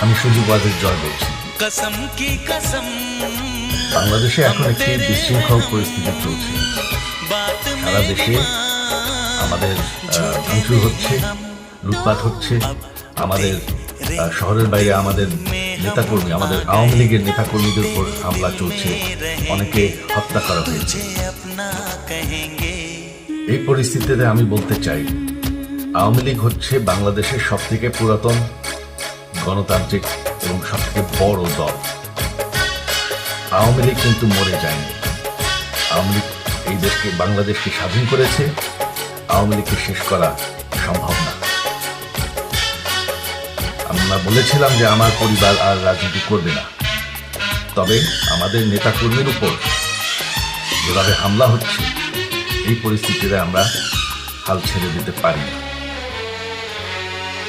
আমি সুযোগ ওয়াজের জয় বলছি। বাংলাদেশে এখন একটি বিশৃঙ্খল পরিস্থিতি চলছে। সারা দেশে আমাদের ভাঙচুর হচ্ছে, লুটপাট হচ্ছে, আমাদের শহরের বাইরে আমাদের নেতাকর্মী, আমাদের আওয়ামী লীগের নেতাকর্মীদের উপর হামলা চলছে, অনেকে হত্যা করা হয়েছে। এই পরিস্থিতিতে আমি বলতে চাই, আওয়ামী লীগ হচ্ছে বাংলাদেশের সবথেকে পুরাতন গণতান্ত্রিক এবং সবথেকে বড় দল। আওয়ামী লীগ কিন্তু মরে যায়নি। আওয়ামী লীগ এই দেশকে, বাংলাদেশকে স্বাধীন করেছে। আওয়ামী লীগকে শেষ করা সম্ভব না। আমরা বলেছিলাম যে আমার পরিবার আর রাজনীতি করবে না, তবে আমাদের নেতাকর্মীর উপর যেভাবে হামলা হচ্ছে, এই পরিস্থিতিতে আমরা হাল ছেড়ে দিতে পারি না।